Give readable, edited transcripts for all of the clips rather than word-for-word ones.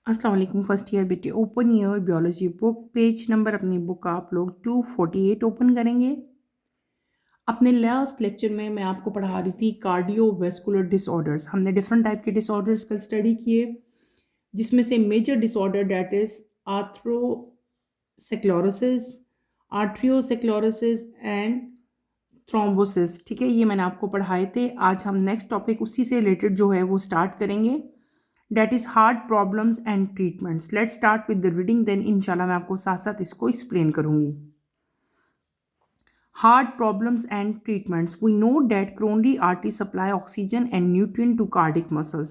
अस्सलाम वालेकुम first year बेटे। Open year biology book page number अपनी बुक आप लोग 248 ओपन करेंगे। अपने लास्ट लेक्चर में मैं आपको पढ़ा रही थी कार्डियोवैस्कुलर डिसऑर्डर्स। हमने डिफरेंट टाइप के डिसऑर्डर्स कल स्टडी किए, जिसमें से major disorder that is atherosclerosis, arteriosclerosis and thrombosis. ठीक है, ये मैंने आपको पढ़ाए थे। आज हम नेक्स्ट टॉपिक उसी से रिलेटेड जो है वो स्टार्ट करेंगे, that is heart problems and treatments. Let's start with the reading, then इंशाल्लाह मैं आपको साथ साथ इसको एक्सप्लेन करूंगी। Heart problems and treatments. We know that coronary arteries supply oxygen and nutrient to cardiac muscles.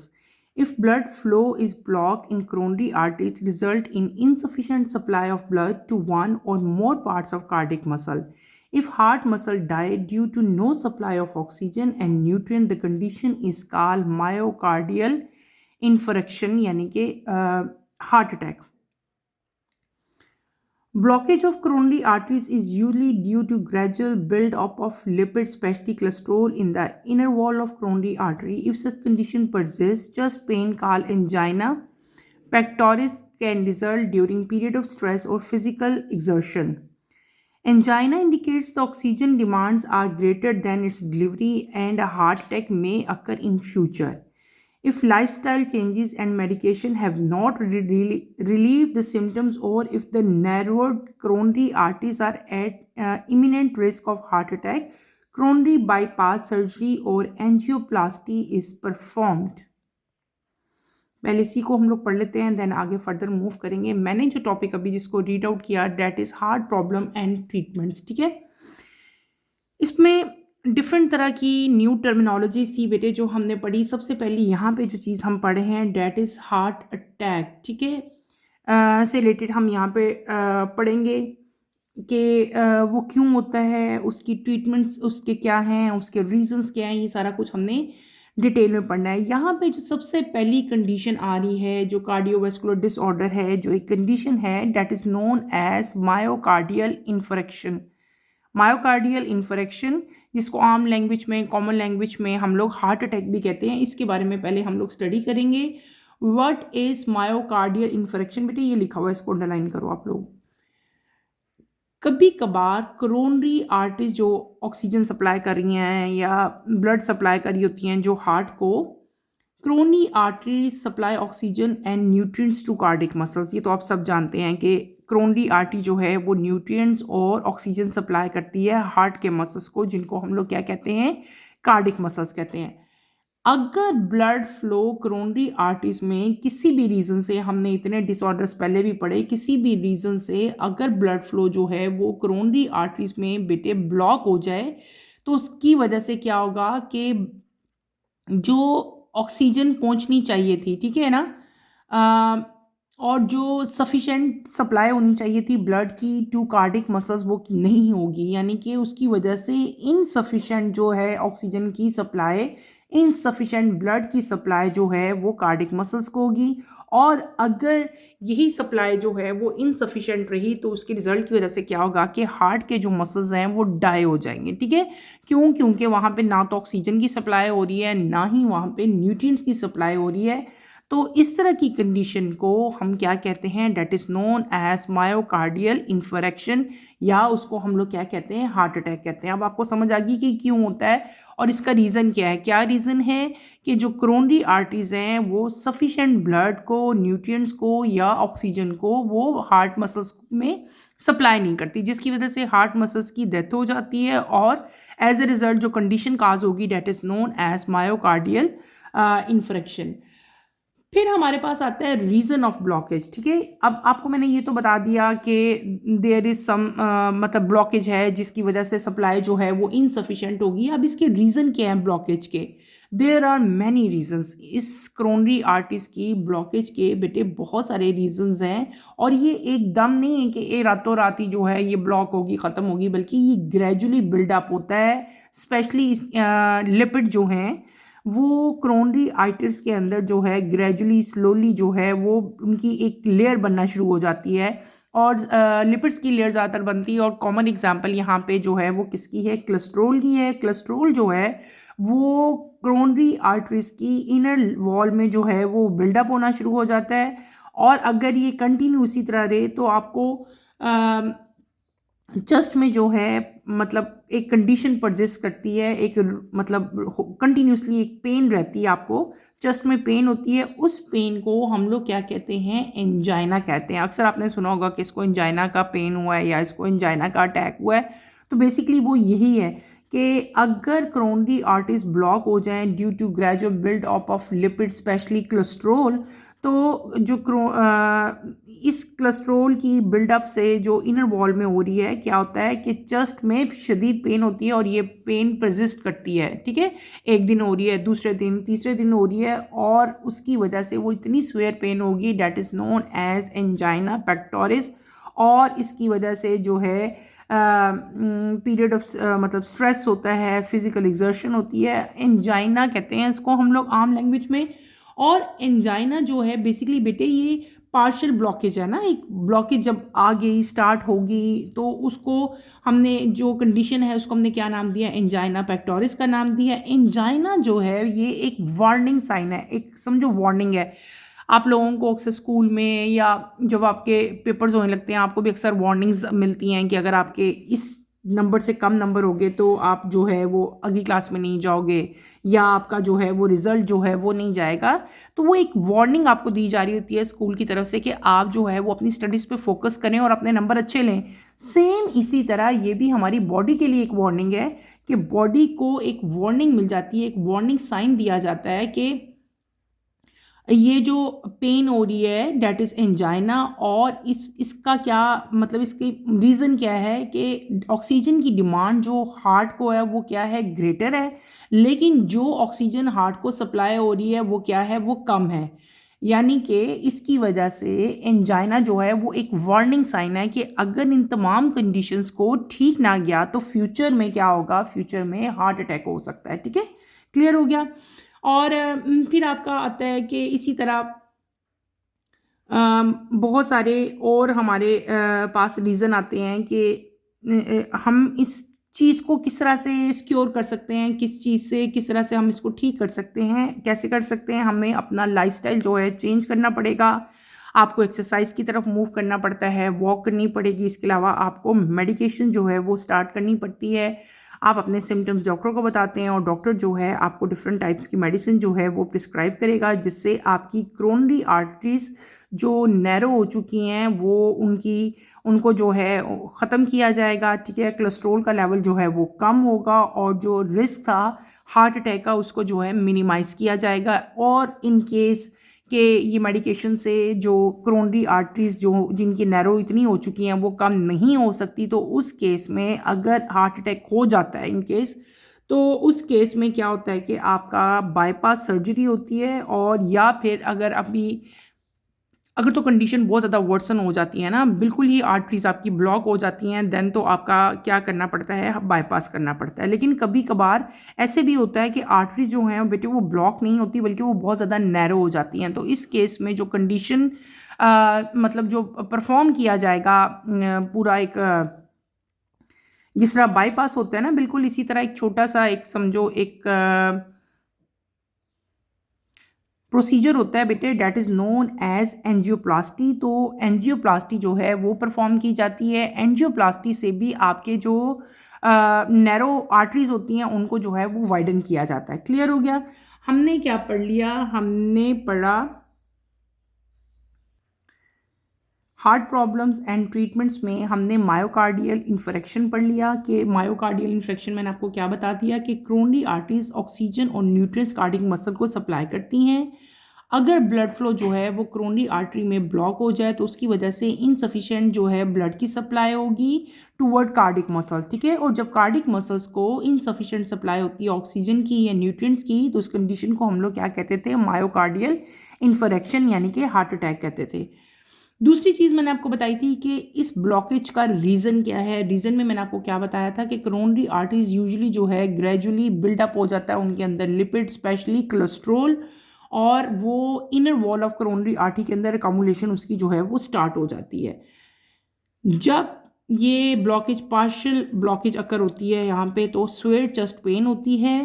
If blood flow is blocked in coronary arteries, it result in insufficient supply of blood to one or more parts of cardiac muscle. If heart muscle die due to no supply of oxygen and nutrient, the condition is called myocardial infarction, यानी कि heart attack. Blockage of coronary arteries is usually due to gradual build-up of lipids, especially cholesterol, in the inner wall of coronary artery. If such condition persists, chest pain called angina pectoris can result during period of stress or physical exertion. Angina indicates the oxygen demands are greater than its delivery and a heart attack may occur in future. If lifestyle changes and medication have not really relieved the symptoms, or if the narrowed coronary arteries are at imminent risk of heart attack, coronary bypass surgery or angioplasty is performed. पहले इसी को हम लोग पढ़ लेते हैं, then आगे further move करेंगे। मैंने जो टॉपिक अभी जिसको रीड आउट किया, date is heart problem and treatments. ठीक है, इसमें डिफरेंट तरह की न्यू टर्मिनोलॉजीज थी बेटे जो हमने पढ़ी। सबसे पहले यहाँ पे जो चीज़ हम पढ़े हैं, डेट इज़ हार्ट अटैक। ठीक है, से रिलेटेड हम यहाँ पे पढ़ेंगे कि वो क्यों होता है, उसकी ट्रीटमेंट्स उसके क्या हैं, उसके रीजंस क्या हैं, ये सारा कुछ हमने डिटेल में पढ़ना है। यहाँ पे जो सबसे पहली कंडीशन आ रही है, जो कार्डियोवैस्कुलर डिसऑर्डर है, जो एक कंडीशन है, that is known as myocardial infarction. Myocardial infarction, जिसको आम लैंग्वेज में, कॉमन लैंग्वेज में हम लोग हार्ट अटैक भी कहते हैं, इसके बारे में पहले हम लोग स्टडी करेंगे। What is myocardial infarction? बेटे ये लिखा हुआ है, इसको अंडरलाइन करो आप लोग। कभी कभार कोरोनरी आर्टरीज जो ऑक्सीजन सप्लाई कर रही हैं या ब्लड सप्लाई कर रही होती हैं जो हार्ट को, coronary arteries supply oxygen and nutrients to cardiac muscles. ये तो आप सब जानते हैं कि कोरोनरी आर्टरी जो है वो न्यूट्रिएंट्स और ऑक्सीजन सप्लाई करती है हार्ट के मसल्स को, जिनको हम लोग क्या कहते हैं, कार्डिक मसल्स कहते हैं। अगर ब्लड फ्लो कोरोनरी आर्टरीज में किसी भी रीज़न से, हमने इतने डिसऑर्डर्स पहले भी पढ़े, किसी भी रीज़न से अगर ब्लड फ्लो जो है वो कोरोनरी आर्टरीज में बेटे ब्लॉक हो जाए, तो उसकी वजह से क्या होगा कि जो ऑक्सीजन पहुंचनी चाहिए थी, ठीक है ना, और जो सफिशेंट सप्लाई होनी चाहिए थी ब्लड की टू कार्डिक मसल्स, वो नहीं होगी। यानी कि उसकी वजह से इनसफिशेंट जो है ऑक्सीजन की सप्लाई, इनसफिशेंट ब्लड की सप्लाई जो है वो कार्डिक मसल्स को होगी। और अगर यही सप्लाई जो है वो इनसफिशेंट रही, तो उसके रिजल्ट की वजह से क्या होगा कि हार्ट के जो मसल्स हैं वो डाई हो जाएंगे। ठीक है, क्यों? क्योंकि वहाँ पे ना तो ऑक्सीजन की सप्लाई हो रही है, ना ही वहाँ पे न्यूट्रिएंट्स की सप्लाई हो रही है। तो इस तरह की कंडीशन को हम क्या कहते हैं, that is known as myocardial infarction, या उसको हम लोग क्या कहते हैं, हार्ट अटैक कहते हैं। अब आपको समझ आ गई कि क्यों होता है और इसका रीज़न क्या है। क्या रीज़न है कि जो कोरोनरी आर्टरीज हैं वो सफिशेंट ब्लड को, न्यूट्रिएंट्स को या ऑक्सीजन को वो हार्ट मसल्स में सप्लाई नहीं करती, जिसकी वजह से हार्ट मसल्स की डेथ हो जाती है, और एज ए रिजल्ट जो कंडीशन काज होगी, that is known as myocardial infarction. फिर हमारे पास आता है रीज़न ऑफ ब्लॉकेज। ठीक है, अब आपको मैंने ये तो बता दिया कि देयर इज़ सम मतलब ब्लॉकेज है जिसकी वजह से सप्लाई जो है वो इनसफिशेंट होगी। अब इसके रीज़न क्या हैं ब्लॉकेज के? There are many reasons. इस कोरोनरी आर्टरीज की ब्लॉकेज के बेटे बहुत सारे रीजंस हैं, और ये एकदम नहीं है कि ये रातों रात ही जो है ये ब्लॉक होगी, ख़त्म होगी, बल्कि ये ग्रेजुअली बिल्डअप होता है। स्पेशली लिपिड जो हैं वो कोरोनरी आर्टरीज के अंदर जो है ग्रेजुअली, स्लोली जो है वो उनकी एक लेयर बनना शुरू हो जाती है, और लिपिड्स की लेयर ज़्यादातर बनती है। और कॉमन एग्जांपल यहाँ पे जो है वो किसकी है, कोलेस्ट्रॉल की है। कोलेस्ट्रॉल जो है वो कोरोनरी आर्टरीज की इनर वॉल में जो है वो बिल्डअप होना शुरू हो जाता है, और अगर ये कंटिन्यू इसी तरह रहे तो आपको चेस्ट में जो है मतलब एक कंडीशन परसिस्ट करती है, एक मतलब कंटिन्यूसली एक पेन रहती है, आपको चेस्ट में पेन होती है, उस पेन को हम लोग क्या कहते हैं, एंजाइना कहते हैं। अक्सर आपने सुना होगा कि इसको एंजाइना का पेन हुआ है या इसको एंजाइना का अटैक हुआ है। तो बेसिकली वो यही है कि अगर कोरोनरी आर्टरीज ब्लॉक हो जाएं due to gradual build up of lipid specially cholesterol, तो जो इस कोलेस्ट्रोल की बिल्डअप से जो इनर वॉल में हो रही है, क्या होता है कि चेस्ट में शदीद पेन होती है और ये पेन परसिस्ट करती है। ठीक है, एक दिन हो रही है, दूसरे दिन, तीसरे दिन हो रही है, और उसकी वजह से वो इतनी स्वेयर पेन होगी, that is known as angina pectoris. और इसकी वजह से जो है पीरियड ऑफ मतलब स्ट्रेस होता है, फिजिकल एग्जर्शन होती है, एंजाइना कहते हैं इसको हम लोग आम लैंग्वेज में। और एंजाइना जो है बेसिकली बेटे ये पार्शियल ब्लॉकेज है ना, एक ब्लॉकेज जब आ गई, स्टार्ट होगी, तो उसको हमने जो कंडीशन है उसको हमने क्या नाम दिया, एंजाइना पेक्टोरिस का नाम दिया। एंजाइना जो है ये एक वार्निंग साइन है, एक समझो वार्निंग है। आप लोगों को अक्सर स्कूल में या जब आपके पेपर्स होने लगते हैं आपको भी अक्सर वार्निंग्स मिलती हैं कि अगर आपके इस नंबर से कम नंबर हो गए तो आप जो है वो अगली क्लास में नहीं जाओगे, या आपका जो है वो रिज़ल्ट जो है वो नहीं जाएगा। तो वो एक वार्निंग आपको दी जा रही होती है स्कूल की तरफ से कि आप जो है वो अपनी स्टडीज़ पे फोकस करें और अपने नंबर अच्छे लें। सेम इसी तरह ये भी हमारी बॉडी के लिए एक वार्निंग है कि बॉडी को एक वार्निंग मिल जाती है, एक वार्निंग साइन दिया जाता है कि ये जो पेन हो रही है डेट इज़ एंजाइना। और इसका क्या मतलब, इसकी रीज़न क्या है कि ऑक्सीजन की डिमांड जो हार्ट को है वो क्या है, ग्रेटर है, लेकिन जो ऑक्सीजन हार्ट को सप्लाई हो रही है वो क्या है, वो कम है। यानी कि इसकी वजह से एंजाइना जो है वो एक वार्निंग साइन है कि अगर इन तमाम कंडीशंस को ठीक ना गया तो फ्यूचर में क्या होगा, फ्यूचर में हार्ट अटैक हो सकता है। ठीक है, क्लियर हो गया। और फिर आपका आता है कि इसी तरह बहुत सारे और हमारे पास रीज़न आते हैं कि हम इस चीज़ को किस तरह से सिक्योर कर सकते हैं, किस चीज़ से किस तरह से हम इसको ठीक कर सकते हैं, कैसे कर सकते हैं। हमें अपना लाइफस्टाइल जो है चेंज करना पड़ेगा, आपको एक्सरसाइज की तरफ मूव करना पड़ता है, वॉक करनी पड़ेगी, इसके अलावा आपको मेडिकेशन जो है वो स्टार्ट करनी पड़ती है। आप अपने सिम्टम्स डॉक्टर को बताते हैं और डॉक्टर जो है आपको डिफरेंट टाइप्स की मेडिसिन जो है वो प्रिस्क्राइब करेगा, जिससे आपकी कोरोनरी आर्टरीज जो नैरो हो चुकी हैं वो उनको जो है ख़त्म किया जाएगा। ठीक है, कोलेस्ट्रॉल का लेवल जो है वो कम होगा और जो रिस्क था हार्ट अटैक का उसको जो है मिनिमाइज़ किया जाएगा। और इन केस कि ये मेडिकेशन से जो कोरोनरी आर्टरीज जो जिनकी नैरो इतनी हो चुकी हैं वो कम नहीं हो सकती, तो उस केस में अगर हार्ट अटैक हो जाता है इन केस, तो उस केस में क्या होता है कि आपका बाईपास सर्जरी होती है। और या फिर अगर तो कंडीशन बहुत ज़्यादा वर्सन हो जाती है ना, बिल्कुल ही आर्टरीज आपकी ब्लॉक हो जाती हैं, देन तो आपका क्या करना पड़ता है, बाईपास करना पड़ता है। लेकिन कभी कभार ऐसे भी होता है कि आर्टरीज जो हैं बेटे वो ब्लॉक नहीं होती बल्कि वो बहुत ज़्यादा नैरो हो जाती हैं। तो इस केस में जो कंडीशन मतलब जो परफॉर्म किया जाएगा पूरा एक जिस तरह बाईपास होता है ना, बिल्कुल इसी तरह एक छोटा सा एक समझो एक प्रोसीजर होता है बेटे, that is known as angioplasty. तो एंजियोप्लास्टी जो है वो परफॉर्म की जाती है। एंजियोप्लास्टी से भी आपके जो नैरो आर्टरीज होती हैं उनको जो है वो वाइडन किया जाता है। क्लियर हो गया। हमने क्या पढ़ लिया, हमने पढ़ा हार्ट प्रॉब्लम्स एंड ट्रीटमेंट्स में हमने मायोकार्डियल इन्फेक्शन पढ़ लिया कि मायोकार्डियल इन्फेक्शन मैंने आपको क्या बता दिया कि कोरोनरी आर्टरीज ऑक्सीजन और न्यूट्रिएंट्स कार्डियक मसल को सप्लाई करती हैं। अगर ब्लड फ्लो जो है वो कोरोनरी आर्टरी में ब्लॉक हो जाए तो उसकी वजह से इनसफिशिएंट जो है ब्लड की सप्लाई होगी टूवर्ड कार्डिक मसल्स। ठीक है, और जब कार्डिक मसल्स को इनसफिशिएंट सप्लाई होती है ऑक्सीजन की या न्यूट्रिएंट्स की, तो इस कंडीशन को हम लोग क्या कहते थे, मायोकार्डियल इन्फेक्शन यानी कि हार्ट अटैक कहते थे। दूसरी चीज़ मैंने आपको बताई थी कि इस ब्लॉकेज का रीज़न क्या है। रीज़न में मैंने आपको क्या बताया था कि कोरोनरी आर्टरीज यूजुअली जो है ग्रेजुअली बिल्डअप हो जाता है उनके अंदर लिपिड स्पेशली कोलेस्ट्रोल, और वो inner wall of coronary artery के अंदर अकामुलेशन उसकी जो है वो स्टार्ट हो जाती है। जब ये ब्लॉकेज पार्शियल ब्लॉकेज अकर होती है यहाँ पे, तो स्वेयर चेस्ट पेन होती है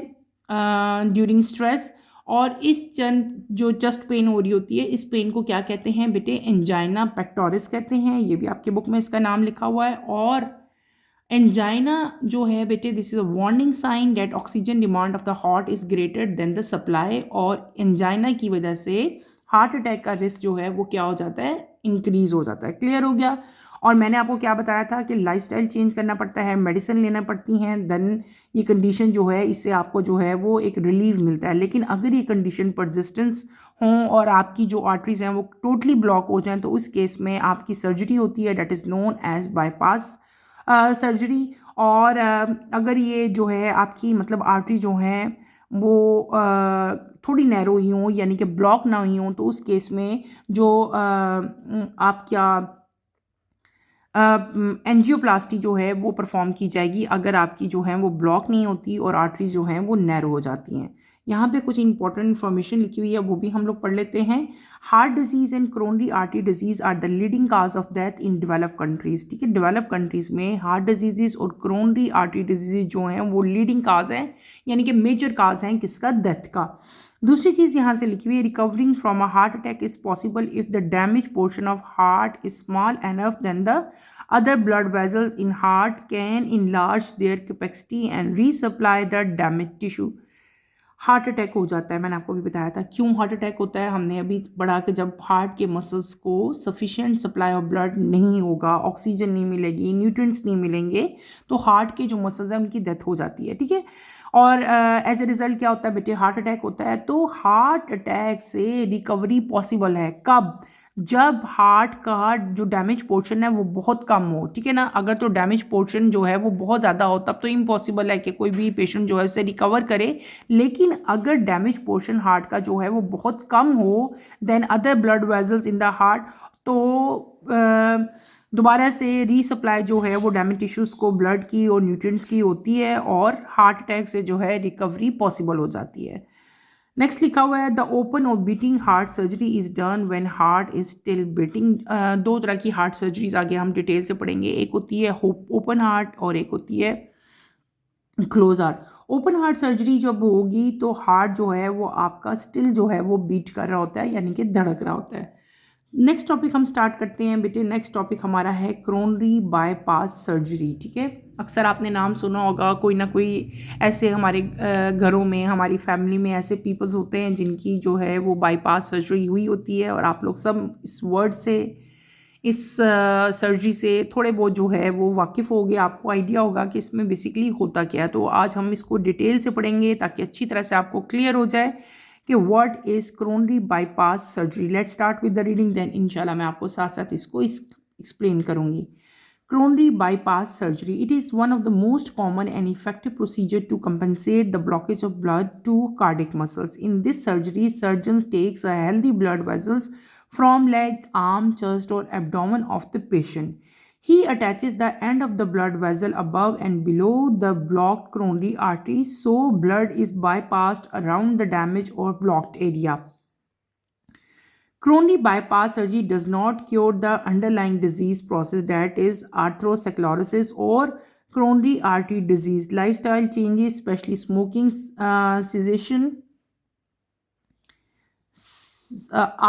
ड्यूरिंग स्ट्रेस, और इस जो चेस्ट पेन हो रही होती है, इस पेन को क्या कहते हैं बेटे? एंजाइना पेक्टोरिस कहते हैं। ये भी आपके बुक में इसका नाम लिखा हुआ है। और एंजाइना जो है बेटे, this is a warning sign that oxygen demand of the heart is greater than the supply. और एंजाइना की वजह से हार्ट अटैक का रिस्क जो है वो क्या हो जाता है? इंक्रीज हो जाता है। क्लियर हो गया? और मैंने आपको क्या बताया था कि लाइफस्टाइल चेंज करना पड़ता है, मेडिसिन लेना पड़ती हैं, देन ये कंडीशन जो है इससे आपको जो है वो एक रिलीफ मिलता है। लेकिन अगर ये कंडीशन परसिस्टेंस हों और आपकी जो आर्टरीज हैं वो टोटली ब्लॉक हो जाएं, तो उस केस में आपकी सर्जरी होती है, that is known as bypass surgery. और अगर ये जो है आपकी मतलब आर्टरी जो हैं वो थोड़ी नैरो ही हों, यानी कि ब्लॉक ना हुई हों, तो उस केस में जो आप क्या एंजियोप्लास्टी जो है वो परफॉर्म की जाएगी, अगर आपकी जो है वो ब्लॉक नहीं होती और आर्टरीज जो हैं वो नैरो हो जाती हैं। यहाँ पे कुछ इंपॉर्टेंट इन्फॉर्मेशन लिखी हुई है, वो भी हम लोग पढ़ लेते हैं। Heart disease and coronary artery disease are the leading cause of death in develop countries. ठीक है, डेवलप कंट्रीज़ में हार्ट डिजीज़ और क्रोनरी आर्टरी डिजीज़ जो हैं वो लीडिंग काज हैं, यानी कि मेजर काज हैं किसका? डेथ का। दूसरी चीज़ यहाँ से लिखी हुई है, recovering from a heart attack is possible if the damage portion of heart is small enough then the other blood vessels in heart can enlarge their capacity and resupply the damaged tissue। Heart attack हो जाता है, मैंने आपको भी बताया था क्यों heart attack होता है, हमने अभी पढ़ा कि जब हार्ट के मसल्स को सफिशिएंट सप्लाई ऑफ ब्लड नहीं होगा, ऑक्सीजन नहीं मिलेगी, न्यूट्रिएंट्स नहीं मिलेंगे, तो हार्ट के जो मसल्स हैं उनकी डेथ हो जाती है। ठीक है, और एज ए रिजल्ट क्या होता है बेटे? हार्ट अटैक होता है। तो हार्ट अटैक से रिकवरी पॉसिबल है कब? जब हार्ट का जो डैमेज पोर्शन है वो बहुत कम हो। ठीक है ना, अगर तो डैमेज पोर्शन जो है वो बहुत ज़्यादा हो तब तो इम्पॉसिबल है कि कोई भी पेशेंट जो है उसे रिकवर करे। लेकिन अगर डैमेज पोर्शन हार्ट का जो है वो बहुत कम हो, then other blood vessels in the heart, तो दोबारा से रीसप्लाई जो है वो डैमेज टिश्यूज़ को ब्लड की और न्यूट्रिएंट्स की होती है और हार्ट अटैक से जो है रिकवरी पॉसिबल हो जाती है। नेक्स्ट लिखा हुआ है, द ओपन और beating heart surgery is done when heart is still beating. दो तरह की हार्ट सर्जरीज आगे हम डिटेल से पढ़ेंगे, एक होती है ओपन हार्ट और एक होती है close heart. Open heart surgery जब होगी तो हार्ट जो है वो आपका स्टिल जो है वो बीट कर रहा होता है, यानी कि धड़क रहा होता है। नेक्स्ट टॉपिक हम स्टार्ट करते हैं बेटे। नेक्स्ट टॉपिक हमारा है क्रोनरी बाईपास सर्जरी। ठीक है, अक्सर आपने नाम सुना होगा, कोई ना कोई ऐसे हमारे घरों में, हमारी फैमिली में ऐसे पीपल्स होते हैं जिनकी जो है वो बाईपास सर्जरी हुई होती है, और आप लोग सब इस वर्ड से, इस सर्जरी से थोड़े बहुत जो है वो वाकिफ़ हो गए, आपको आइडिया होगा कि इसमें बेसिकली होता क्या है। तो आज हम इसको डिटेल से पढ़ेंगे ताकि अच्छी तरह से आपको क्लियर हो जाए कि what is coronary bypass surgery. Let's start with the reading, then इंशाल्लाह मैं आपको साथ साथ इसको एक्सप्लेन करूँगी। Coronary bypass surgery. It is one of the most common and effective procedure to compensate the blockage of blood to cardiac muscles. In this surgery, surgeons takes a healthy blood vessels from leg, arm, chest or abdomen of the patient. He attaches the end of the blood vessel above and below the blocked coronary artery, so blood is bypassed around the damaged or blocked area. Coronary bypass surgery does not cure the underlying disease process, that is atherosclerosis or coronary artery disease. Lifestyle changes, especially smoking cessation,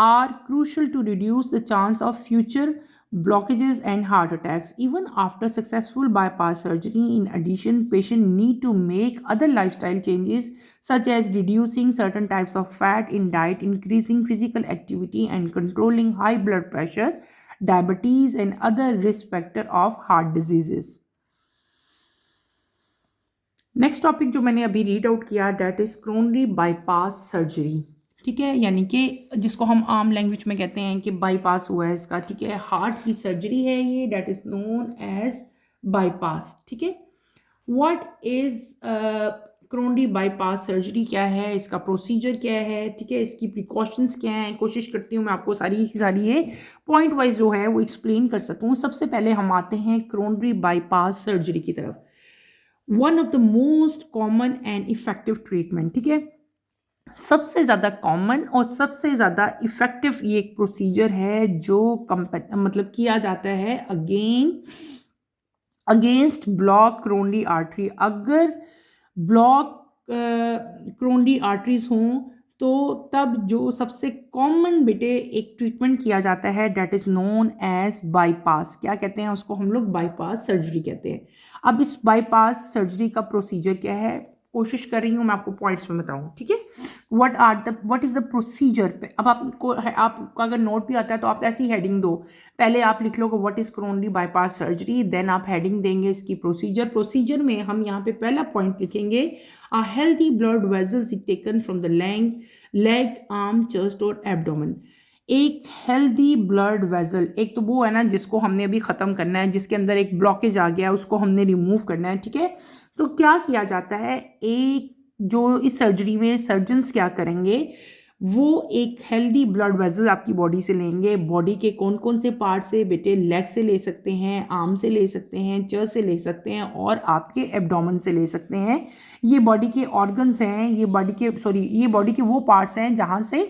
are crucial to reduce the chance of future blockages and heart attacks. Even after successful bypass surgery, in addition, patients need to make other lifestyle changes such as reducing certain types of fat in diet, increasing physical activity, and controlling high blood pressure, diabetes, and other risk factor of heart diseases. Next topic जो मैंने अभी read out किया, that is coronary bypass surgery. ठीक है, यानी कि जिसको हम आम लैंग्वेज में कहते हैं कि बाईपास हुआ है इसका। ठीक है, हार्ट की सर्जरी है ये, that is known as bypass. ठीक है, what is coronary bypass surgery क्या है, इसका प्रोसीजर क्या है, ठीक है, इसकी प्रिकॉशंस क्या हैं। कोशिश करती हूँ मैं आपको सारी की सारी ये पॉइंट वाइज जो है वो एक्सप्लेन कर सकूँ। सबसे पहले हम आते हैं क्रोनरी बाईपास सर्जरी की तरफ। One of the most common and effective treatment. ठीक है, सबसे ज़्यादा कॉमन और सबसे ज़्यादा इफ़ेक्टिव ये एक प्रोसीजर है जो मतलब किया जाता है अगेंस्ट ब्लॉक क्रोनरी आर्टरी। अगर ब्लॉक क्रोनरी आर्टरीज हों तो तब जो सबसे कॉमन बेटे एक ट्रीटमेंट किया जाता है that is known as bypass. क्या कहते हैं उसको हम लोग? बाईपास सर्जरी कहते हैं। अब इस बाईपास सर्जरी का प्रोसीजर क्या है, कोशिश कर रही हूँ मैं आपको पॉइंट्स में बताऊँ, ठीक है। व्हाट इज़ द प्रोसीजर पे अब आपको अगर नोट भी आता है तो आप ऐसी हेडिंग दो, पहले आप लिख लो what is coronary bypass surgery, then आप हेडिंग देंगे इसकी प्रोसीजर में हम यहाँ पे पहला पॉइंट लिखेंगे a healthy blood vessels is taken from the leg, arm, chest और abdomen। एक हेल्दी ब्लड वेसल, एक तो वो है ना जिसको हमने अभी ख़त्म करना है, जिसके अंदर एक ब्लॉकेज आ गया है, उसको हमने रिमूव करना है, ठीक है। तो क्या किया जाता है, एक जो इस सर्जरी में सर्जन्स क्या करेंगे, वो एक हेल्दी ब्लड वेसल आपकी बॉडी से लेंगे। बॉडी के कौन कौन से पार्ट से बेटे? लेग से ले सकते हैं, आर्म से ले सकते हैं, चेस्ट से ले सकते हैं और आपके एब्डोमेन से ले सकते हैं। ये बॉडी के ऑर्गन्स हैं, ये बॉडी के वो पार्ट्स हैं जहाँ से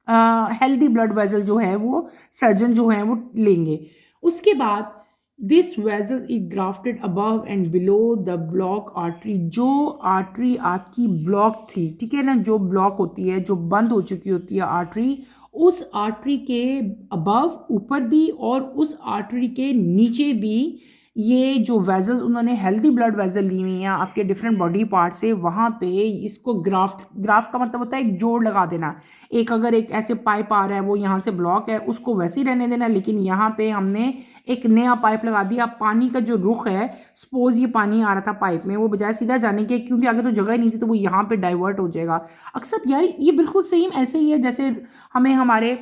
हेल्दी ब्लड वेसल जो है वो सर्जन जो है वो लेंगे। उसके बाद this vessel is grafted above and below the block artery. जो आर्टरी आपकी ब्लॉक थी, ठीक है ना, जो ब्लॉक होती है, जो बंद हो चुकी होती है आर्टरी, उस आर्टरी के अबव ऊपर भी और उस आर्टरी के नीचे भी ये जो वेजल्स उन्होंने हेल्दी ब्लड वेजल ली हुई हैं आपके डिफरेंट बॉडी पार्ट से, वहाँ पे इसको ग्राफ्ट का मतलब होता है एक जोड़ लगा देना। एक अगर एक ऐसे पाइप आ रहा है, वो यहाँ से ब्लॉक है, उसको वैसे ही रहने देना, लेकिन यहाँ पे हमने एक नया पाइप लगा दिया। पानी का जो रुख है, सपोज ये पानी आ रहा था पाइप में, वो बजाय सीधा जाने के, क्योंकि आगे तो जगह ही नहीं थी, तो वो यहाँ पे डाइवर्ट हो जाएगा। अक्सर यार ये बिल्कुल सेम ऐसे ही है जैसे हमें हमारे,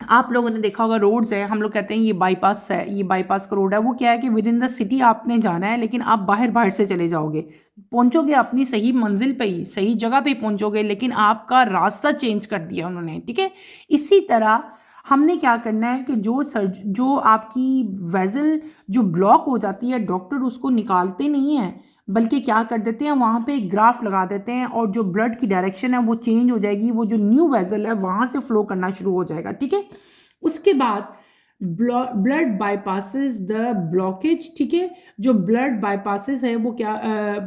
आप लोगों ने देखा होगा रोड्स है, हम लोग कहते हैं ये बाईपास है, ये बाईपास का रोड है। वो क्या है कि विद इन द सिटी आपने जाना है, लेकिन आप बाहर बाहर से चले जाओगे, पहुंचोगे अपनी सही मंजिल पे ही, सही जगह पे ही पहुंचोगे, लेकिन आपका रास्ता चेंज कर दिया उन्होंने, ठीक है। इसी तरह हमने क्या करना है कि जो आपकी वेजल जो ब्लॉक हो जाती है, डॉक्टर उसको निकालते नहीं है, बल्कि क्या कर देते हैं, वहाँ पे एक ग्राफ्ट लगा देते हैं और जो ब्लड की डायरेक्शन है वो चेंज हो जाएगी, वो जो न्यू वेजल है वहाँ से फ्लो करना शुरू हो जाएगा, ठीक है। उसके बाद ब्लड बाईपासेस द ब्लॉकेज, ठीक है। जो ब्लड बाईपासेस है वो क्या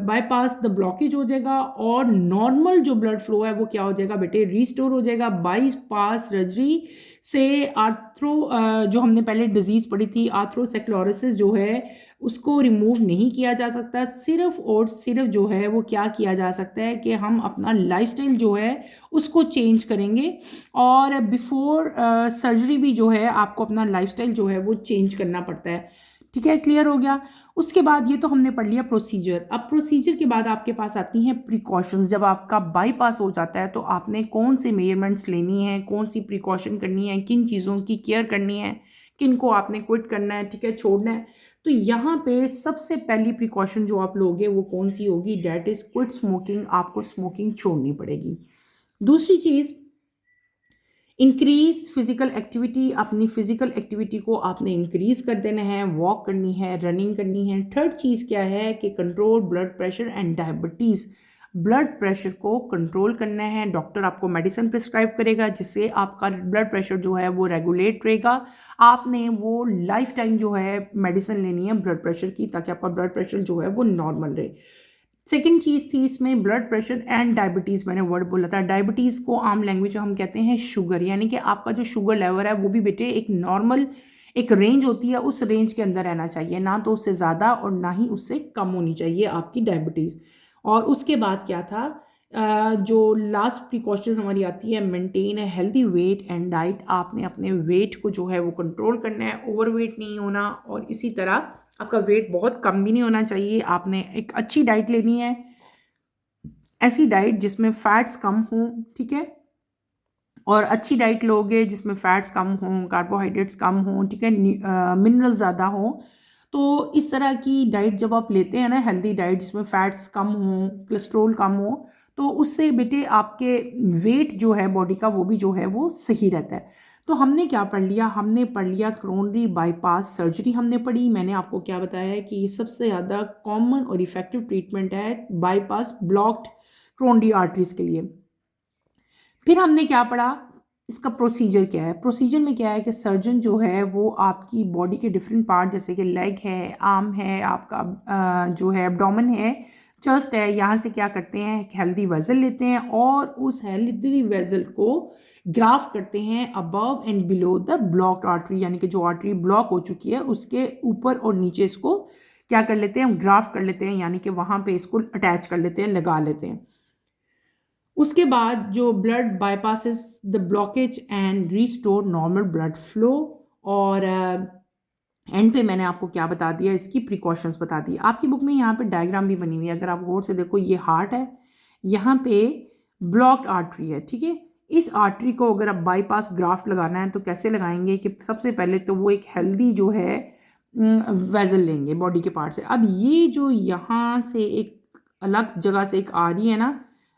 बाईपास द ब्लॉकेज हो जाएगा और नॉर्मल जो ब्लड फ्लो है वो क्या हो जाएगा बेटे? रिस्टोर हो जाएगा। बाईपास सर्जरी से जो हमने पहले डिजीज़ पढ़ी थी आर्थ्रोसेक्लोरोसिस जो है उसको रिमूव नहीं किया जा सकता। सिर्फ और सिर्फ जो है वो क्या किया जा सकता है कि हम अपना लाइफस्टाइल जो है उसको चेंज करेंगे, और बिफोर सर्जरी भी जो है आपको अपना लाइफस्टाइल जो है वो चेंज करना पड़ता है, ठीक है। क्लियर हो गया। उसके बाद ये तो हमने पढ़ लिया प्रोसीजर। अब प्रोसीजर के बाद आपके पास आती हैं प्रिकॉशंस। जब आपका बाईपास हो जाता है तो आपने कौन सी मेजरमेंट्स लेनी है, कौन सी प्रिकॉशन करनी है, किन चीज़ों की केयर करनी है, किन को आपने क्विट करना है, ठीक है, छोड़ना है। तो यहाँ पे सबसे पहली प्रिकॉशन जो आप लोगे वो कौन सी होगी? That is quit smoking. आपको स्मोकिंग छोड़नी पड़ेगी। दूसरी चीज़, इंक्रीज फिजिकल एक्टिविटी। अपनी फिजिकल एक्टिविटी को आपने इंक्रीज कर देना है, वॉक करनी है, रनिंग करनी है। थर्ड चीज़ क्या है कि control blood pressure and diabetes. Blood pressure को कंट्रोल करना है, डॉक्टर आपको मेडिसिन प्रिस्क्राइब करेगा जिससे आपका ब्लड प्रेशर जो है वो रेगुलेट रहेगा। आपने वो लाइफ टाइम जो है मेडिसिन लेनी है ब्लड प्रेशर की, ताकि आपका ब्लड प्रेशर जो है वो नॉर्मल रहे। सेकेंड चीज़ थी इसमें ब्लड प्रेशर एंड डायबिटीज़। मैंने वर्ड बोला था, डायबिटीज़ को आम लैंग्वेज में हम कहते हैं शुगर, यानी कि आपका जो शुगर लेवल है वो भी बेटे एक नॉर्मल एक रेंज होती है, उस रेंज के अंदर रहना चाहिए, ना तो उससे ज़्यादा और ना ही उससे कम होनी चाहिए आपकी डायबिटीज़। और उसके बाद क्या था, जो लास्ट प्रिकॉशन हमारी आती है, मेंटेन है हेल्दी वेट एंड डाइट। आपने अपने वेट को जो है वो कंट्रोल करना है, ओवर वेट नहीं होना, और इसी तरह आपका वेट बहुत कम भी नहीं होना चाहिए। आपने एक अच्छी डाइट लेनी है, ऐसी डाइट जिसमें फैट्स कम हों, ठीक है, और अच्छी डाइट लोगे जिसमें फैट्स कम हों, कार्बोहाइड्रेट्स कम हों, ठीक है, मिनरल ज़्यादा हों। तो इस तरह की डाइट जब आप लेते हैं ना, हेल्दी डाइट जिसमें फैट्स कम हों, कोलेस्ट्रोल कम हो, तो उससे बेटे आपके वेट जो है बॉडी का वो भी जो है वो सही रहता है। तो हमने क्या पढ़ लिया? हमने पढ़ लिया कोरोनरी बाईपास सर्जरी हमने पढ़ी। मैंने आपको क्या बताया है कि ये सबसे ज़्यादा कॉमन और इफ़ेक्टिव ट्रीटमेंट है बाईपास ब्लॉक्ड कोरोनरी आर्टरीज के लिए। फिर हमने क्या पढ़ा, इसका प्रोसीजर क्या है। प्रोसीजर में क्या है कि सर्जन जो है वो आपकी बॉडी के डिफरेंट पार्ट, जैसे कि लेग है, आर्म है, आपका जो है एब्डोमेन है, चस्ट है, यहाँ से क्या करते हैं, एक हेल्दी वेजल लेते हैं और उस हेल्दी वेजल को ग्राफ्ट करते हैं above and below the blocked artery, यानी कि जो आर्टरी ब्लॉक हो चुकी है उसके ऊपर और नीचे इसको क्या कर लेते हैं, हम ग्राफ्ट कर लेते हैं, यानी कि वहाँ पे इसको अटैच कर लेते हैं, लगा लेते हैं। उसके बाद जो blood bypasses the blockage and restore normal blood flow. और एंड पे मैंने आपको क्या बता दिया, इसकी प्रिकॉशंस बता दी। आपकी बुक में यहाँ पे डायग्राम भी बनी हुई है, अगर आप गौर से देखो, ये हार्ट है, यहाँ पे ब्लॉक्ड आर्टरी है, ठीक है। इस आर्टरी को अगर आप बाईपास ग्राफ्ट लगाना है तो कैसे लगाएंगे कि सबसे पहले तो वो एक हेल्दी जो है वेजल लेंगे बॉडी के पार्ट से। अब ये जो यहाँ से एक अलग जगह से एक आ रही है ना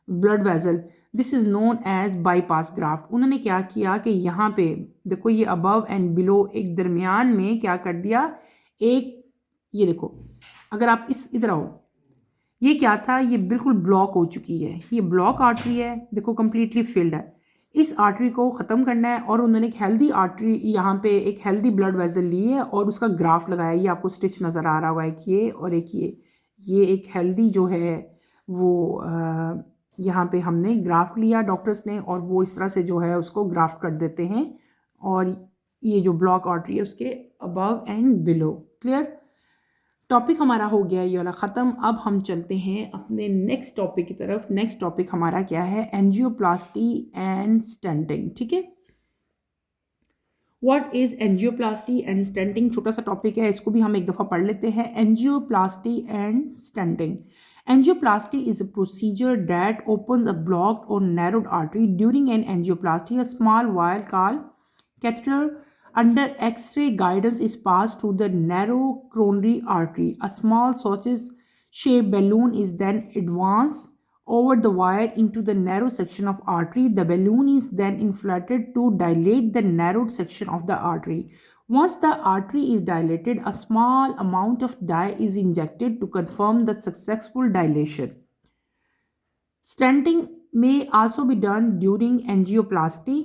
blood vessel, this is known as bypass graft. उन्होंने क्या किया कि यहाँ पे देखो, ये अबव एंड बिलो एक दरमियान में क्या कर दिया, एक ये देखो, अगर आप इस इधर आओ, ये क्या था, ये बिल्कुल ब्लॉक हो चुकी है, ये ब्लॉक आर्टरी है, देखो कंप्लीटली फिल्ड है। इस आर्टरी को ख़त्म करना है और उन्होंने एक हेल्दी आर्टरी यहाँ पे एक हेल्दी ब्लड वेजल ली है और उसका ग्राफ्ट लगाया। ये आपको स्टिच नज़र आ रहा होगा, एक ये और एक ये एक हेल्दी जो है वो यहाँ पे हमने ग्राफ्ट लिया डॉक्टर्स ने, और वो इस तरह से जो है उसको ग्राफ्ट कर देते हैं। और ये जो ब्लॉक आर्टरी है उसके above and below. Clear? Topic हमारा हो गया ये वाला ख़त्म। अब हम चलते हैं अपने नेक्स्ट टॉपिक की तरफ। नेक्स्ट टॉपिक हमारा क्या है, एंजियोप्लास्टी एंड स्टेंटिंग, ठीक है। What is angioplasty and stenting, छोटा सा टॉपिक है, इसको भी हम एक दफ़ा पढ़ लेते हैं। Angioplasty and stenting. Angioplasty is a procedure that opens a blocked or narrowed artery. During an angioplasty, a small wire called catheter under X-ray guidance is passed through the narrow coronary artery. A small sausage-shaped balloon is then advanced over the wire into the narrow section of artery. The balloon is then inflated to dilate the narrowed section of the artery. Once the artery is dilated, a small amount of dye is injected to confirm the successful dilation. Stenting may also be done during angioplasty.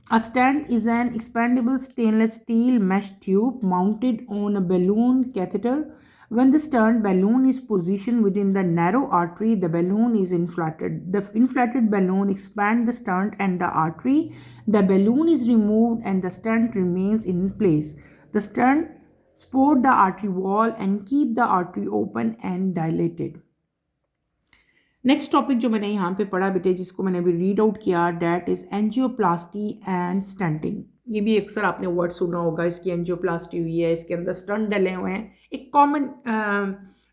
A stent is an expandable stainless steel mesh tube mounted on a balloon catheter. When the stent balloon is positioned within the narrow artery, the balloon is inflated. The inflated balloon expands the stent and the artery. The balloon is removed and the stent remains in place. The stent support the artery wall and keep the artery open and dilated. Next topic जो मैंने यहाँ पे पढ़ा बेटे, जिसको मैंने अभी read out किया, that is angioplasty and stunting. ये भी अक्सर आपने वर्ड सुना होगा, इसकी एंजियोप्लास्टी हुई है, इसके अंदर स्टंट डले हुए हैं। एक कॉमन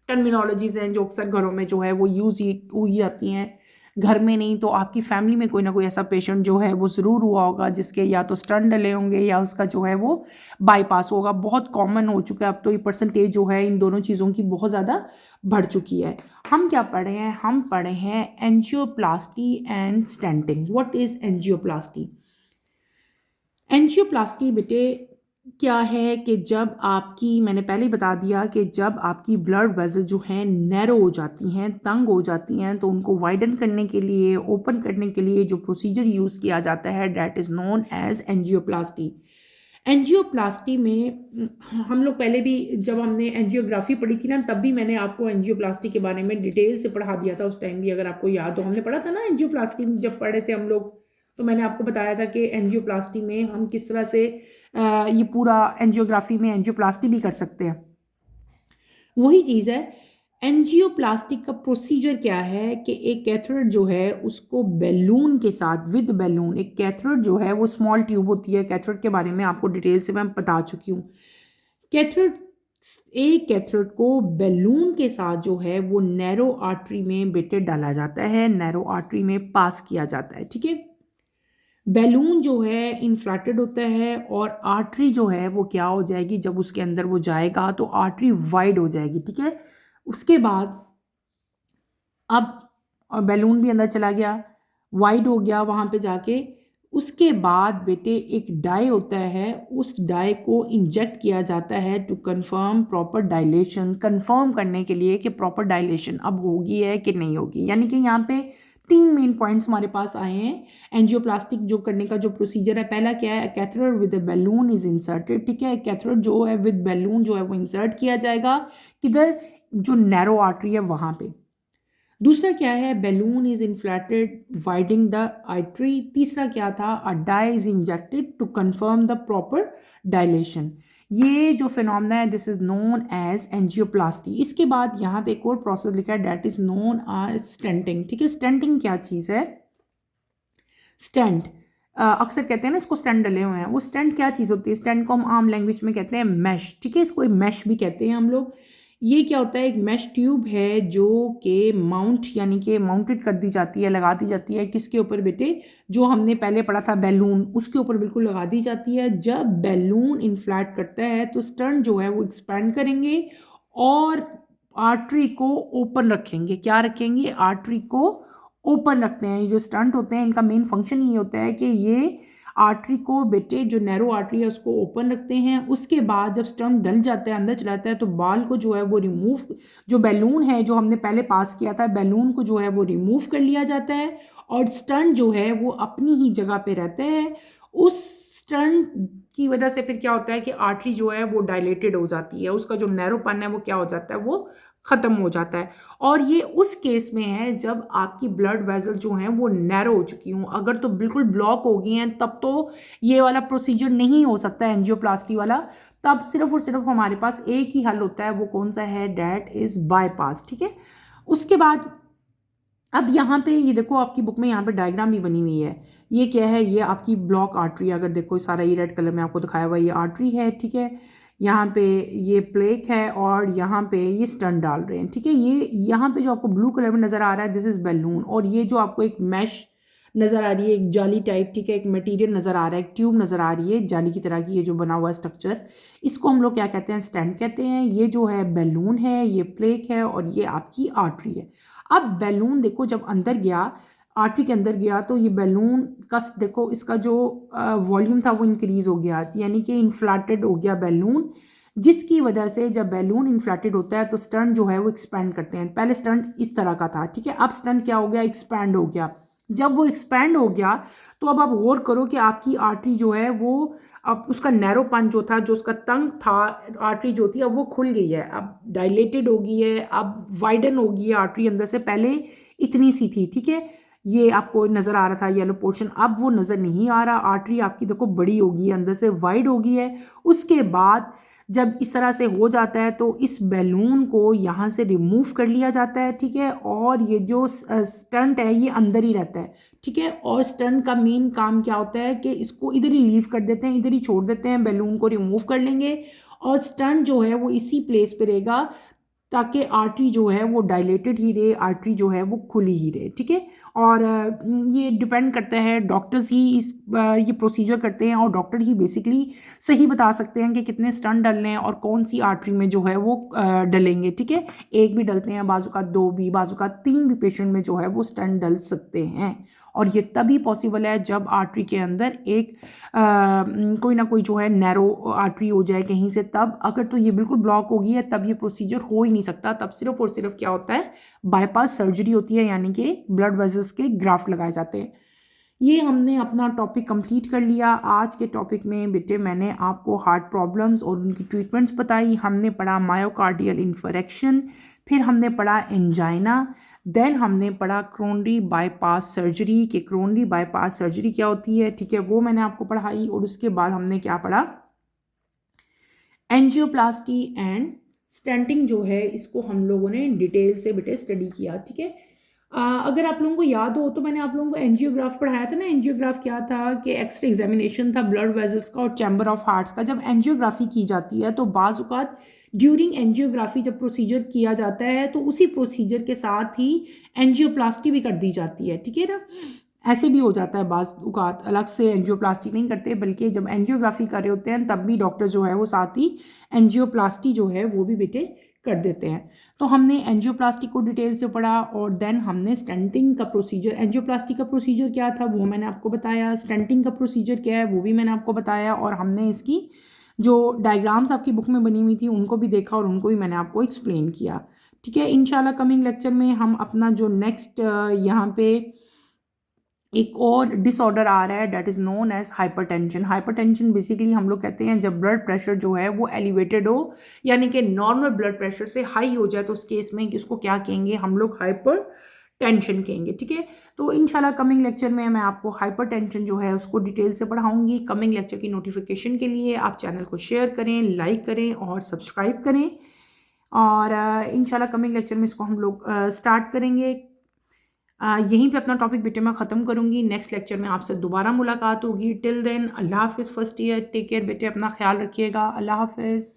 टर्मिनोलॉजीज़ हैं जो अक्सर घरों में जो है वो यूज़ हुई जाती हैं। घर में नहीं तो आपकी फैमिली में कोई ना कोई ऐसा पेशेंट जो है वो ज़रूर हुआ होगा जिसके या तो स्टंट डले होंगे या उसका जो है वो बाईपास होगा। बहुत कॉमन हो चुका है अब तो, ये परसेंटेज जो है इन दोनों चीज़ों की बहुत ज़्यादा बढ़ चुकी है। हम क्या पढ़े हैं, हम पढ़े हैं angioplasty and stenting. What is angioplasty? Angioplasty बेटे क्या है कि जब आपकी, मैंने पहले ही बता दिया कि जब आपकी ब्लड वेसल जो हैं नैरो हो जाती हैं, तंग हो जाती हैं, तो उनको वाइडन करने के लिए, ओपन करने के लिए जो प्रोसीजर यूज़ किया जाता है that is known as angioplasty. Angioplasty में हम लोग पहले भी जब हमने एंजियोग्राफी पढ़ी थी ना, तब भी मैंने आपको एंजियोप्लास्टी के बारे में डिटेल से पढ़ा दिया था। उस टाइम भी अगर आपको याद हो, हमने पढ़ा था ना एंजियोप्लास्टी जब पढ़े थे हम लोग, तो मैंने आपको बताया था कि एंजियोप्लास्टी में हम किस तरह से ये पूरा एंजियोग्राफी में एंजियोप्लास्टी भी कर सकते हैं। वही चीज़ है, एंजियोप्लास्टी का प्रोसीजर क्या है कि एक कैथेटर जो है उसको बैलून के साथ, विद बैलून, एक कैथेटर जो है वो स्मॉल ट्यूब होती है। कैथेटर के बारे में आपको डिटेल से मैं बता चुकी हूँ। कैथेटर, एक कैथेटर को बैलून के साथ जो है वो नैरो आर्टरी में बेटे डाला जाता है, नैरो आर्टरी में पास किया जाता है, ठीक है। बैलून जो है इन्फ्लेटेड होता है और आर्टरी जो है वो क्या हो जाएगी, जब उसके अंदर वो जाएगा तो आर्टरी वाइड हो जाएगी, ठीक है। उसके बाद अब बैलून भी अंदर चला गया, वाइड हो गया वहाँ पे जाके। उसके बाद बेटे एक डाई होता है, उस डाई को इंजेक्ट किया जाता है to confirm proper dilation, confirm करने के लिए कि प्रॉपर डायलेशन अब होगी है कि नहीं होगी। यानी कि यहाँ पे 3 मेन पॉइंट्स हमारे पास आए हैं एंजियोप्लास्टिक जो करने का जो प्रोसीजर है। पहला क्या है, catheter with a balloon is inserted, ठीक है। कैथेटर जो है विद बैलून जो है वो इंसर्ट किया जाएगा, किधर, जो नैरो आर्टरी है वहाँ पे। दूसरा क्या है, balloon is inflated widening the artery. तीसरा क्या था, a dye is injected to confirm the proper dilation. ये जो फिनोमेना है this is known as angioplasty. इसके बाद यहाँ पे एक और प्रोसेस लिखा है that is known as stenting. ठीक है, स्टेंटिंग क्या चीज़ है, स्टेंट अक्सर कहते हैं ना इसको स्टेंट डले हुए हैं, वो स्टेंट क्या चीज़ होती है, स्टेंट को हम आम लैंग्वेज में कहते हैं मैश। ठीक है, इसको मैश भी कहते हैं हम लोग। ये क्या होता है, एक मैश ट्यूब है जो कि माउंट यानी कि माउंटेड कर दी जाती है, लगा दी जाती है किसके ऊपर बेटे, जो हमने पहले पढ़ा था बैलून, उसके ऊपर बिल्कुल लगा दी जाती है। जब बैलून इन्फ्लेट करता है तो स्टर्न जो है वो एक्सपैंड करेंगे और आर्टरी को ओपन रखेंगे। क्या रखेंगे, आर्टरी को ओपन रखते हैं। ये जो स्टंट होते हैं इनका मेन फंक्शन ये होता है कि ये आर्टरी को बेटे, जो नैरो आर्टरी है उसको ओपन रखते हैं। उसके बाद जब स्टंट डल जाता है, अंदर चलाता है, तो बाल को जो है वो रिमूव, जो बैलून है जो हमने पहले पास किया था, बैलून को जो है वो रिमूव कर लिया जाता है और स्टंट जो है वो अपनी ही जगह पे रहता है। उस स्टंट की वजह से फिर क्या होता है कि आर्टरी जो है वो डायलेटेड हो जाती है, उसका जो नैरोपन है वो क्या हो जाता है, वो ख़त्म हो जाता है। और ये उस केस में है जब आपकी ब्लड वेसल जो हैं वो नैरो हो चुकी हूँ। अगर तो बिल्कुल ब्लॉक हो गई हैं तब तो ये वाला प्रोसीजर नहीं हो सकता एंजियोप्लास्टी वाला। तब सिर्फ और सिर्फ हमारे पास एक ही हल होता है, वो कौन सा है, डैट इज़ बाईपास। ठीक है, उसके बाद अब यहाँ पे ये देखो आपकी बुक में यहाँ पे डायग्राम भी बनी हुई है। ये क्या है, ये आपकी ब्लॉक आर्टरी, अगर देखो सारा ये रेड कलर में आपको दिखाया हुआ ये आर्टरी है। ठीक है, यहाँ पे ये प्लेक है और यहाँ पे ये स्टंट डाल रहे हैं। ठीक है, ये यहाँ पे जो आपको ब्लू कलर में नज़र आ रहा है दिस इज़ बैलून, और ये जो आपको एक मैश नज़र आ रही है, एक जाली टाइप, ठीक है, एक मटेरियल नज़र आ रहा है, एक ट्यूब नज़र आ रही है जाली की तरह की, ये जो बना हुआ है स्ट्रक्चर, इसको हम लोग क्या कहते हैं, स्टेंट कहते हैं। ये जो है बैलून है, ये प्लेक है और ये आपकी आर्टरी है। अब बैलून देखो जब अंदर गया, आर्टरी के अंदर गया, तो ये बैलून का देखो इसका जो वॉल्यूम था वो इंक्रीज हो गया, यानी कि इन्फ्लेटेड हो गया बैलून, जिसकी वजह से जब बैलून इन्फ्लेटेड होता है तो स्टंट जो है वो एक्सपैंड करते हैं। पहले स्टंट इस तरह का था, ठीक है, अब स्टंट क्या हो गया, एक्सपैंड हो गया। जब वो एक्सपैंड हो गया तो अब आप गौर करो कि आपकी आर्टरी जो है वो, अब उसका नैरोपन जो था, जो उसका तंग था, आर्टरी जो थी अब वो खुल गई है, अब डायलेटेड हो गई है, अब वाइडन हो गई है आर्टरी अंदर से, पहले इतनी सी थी। ठीक है, ये आपको नज़र आ रहा था येलो पोर्शन, अब वो नज़र नहीं आ रहा। आर्टरी आपकी देखो बड़ी हो गई है, अंदर से वाइड हो गई है। उसके बाद जब इस तरह से हो जाता है तो इस बैलून को यहाँ से रिमूव कर लिया जाता है। ठीक है, और ये जो स्टंट है ये अंदर ही रहता है। ठीक है, और स्टंट का मेन काम क्या होता है कि इसको इधर ही लीव कर देते हैं, इधर ही छोड़ देते हैं, बैलून को रिमूव कर लेंगे और स्टंट जो है वो इसी प्लेस पे रहेगा ताकि आर्टरी जो है वो डायलेटेड ही रहे, आर्टरी जो है वो खुली ही रहे। ठीक है, और ये डिपेंड करता है, डॉक्टर्स ही ये प्रोसीजर करते हैं और डॉक्टर ही बेसिकली सही बता सकते हैं कि कितने स्टंट डलने हैं और कौन सी आर्टरी में जो है वो डलेंगे। ठीक है, एक भी डलते हैं, बाजू का दो भी, बाजू का तीन भी पेशेंट में जो है वो स्टंट डल सकते हैं। और ये तभी पॉसिबल है जब आर्टरी के अंदर एक कोई ना कोई जो है नैरो आर्टरी हो जाए कहीं से, तब। अगर तो ये बिल्कुल ब्लॉक हो गई है तब ये प्रोसीजर हो ही नहीं सकता, तब सिर्फ और सिर्फ क्या होता है, बाईपास सर्जरी होती है, यानी कि ब्लड वेसल्स के ग्राफ्ट लगाए जाते हैं। ये हमने अपना टॉपिक कंप्लीट कर लिया। आज के टॉपिक में बेटे मैंने आपको हार्ट प्रॉब्लम्स और उनकी ट्रीटमेंट्स बताई। हमने पढ़ा मायोकार्डियल इन्फेक्शन, फिर हमने पढ़ा एंजाइना, देन हमने पढ़ा क्रोनरी बाईपास सर्जरी, कि क्रोनरी बाईपास सर्जरी क्या होती है। ठीक है, वो मैंने आपको पढ़ाई। और उसके बाद हमने क्या पढ़ा, एंजियोप्लास्टी एंड स्टेंटिंग जो है इसको हम लोगों ने डिटेल से बेटे स्टडी किया। ठीक है, अगर आप लोगों को याद हो तो मैंने आप लोगों को एंजियोग्राफ पढ़ाया था ना। एंजियोग्राफ क्या था कि एक्सरे एग्जामिनेशन था ब्लड वेसल्स का और चैम्बर ऑफ हार्ट्स का। जब एंजियोग्राफी की जाती है तो बाज़ औक़ात ड्यूरिंग एंजियोग्राफी जब प्रोसीजर किया जाता है तो उसी प्रोसीजर के साथ ही एंजियोप्लास्टी भी कर दी जाती है। ठीक है ना, ऐसे भी हो जाता है बाज़ औक़ात, अलग से एंजियोप्लास्टी नहीं करते, बल्कि जब एंजियोग्राफी कर रहे होते हैं तब भी डॉक्टर जो है वो साथ ही एंजियोप्लास्टी जो है वो भी बेटे कर देते हैं। तो हमने एंजियोप्लास्टी को डिटेल से पढ़ा और देन हमने स्टेंटिंग का प्रोसीजर, एंजियोप्लास्टी का प्रोसीजर क्या था वो मैंने आपको बताया, स्टेंटिंग का प्रोसीजर क्या है वो भी मैंने आपको बताया, और हमने इसकी जो डायग्राम्स आपकी बुक में बनी हुई थी उनको भी देखा और उनको भी मैंने आपको एक्सप्लेन किया। ठीक है, इंशाल्लाह कमिंग लेक्चर में हम अपना जो नेक्स्ट यहाँ पे एक और डिसऑर्डर आ रहा है that is known as hypertension. Hypertension basically हम लोग कहते हैं जब ब्लड प्रेशर जो है वो एलिवेटेड हो, यानी कि नॉर्मल ब्लड प्रेशर से हाई हो जाए, तो उस केस में इसको क्या कहेंगे हम लोग, हाइपर टेंशन कहेंगे, ठीक है। तो इंशाल्लाह कमिंग लेक्चर में मैं आपको हाइपर टेंशन जो है उसको डिटेल से पढ़ाऊंगी। कमिंग लेक्चर की नोटिफिकेशन के लिए आप चैनल को शेयर करें, लाइक करें और सब्सक्राइब करें। और इंशाल्लाह कमिंग लेक्चर में इसको हम लोग स्टार्ट करेंगे। यहीं पे अपना टॉपिक बेटे मैं ख़त्म करूंगी। नेक्स्ट लेक्चर में आपसे दोबारा मुलाकात होगी। टिल देन अल्लाह हाफिज़। फर्स्ट ईयर टेक केयर बेटे, अपना ख्याल रखिएगा। अल्लाह हाफिज़।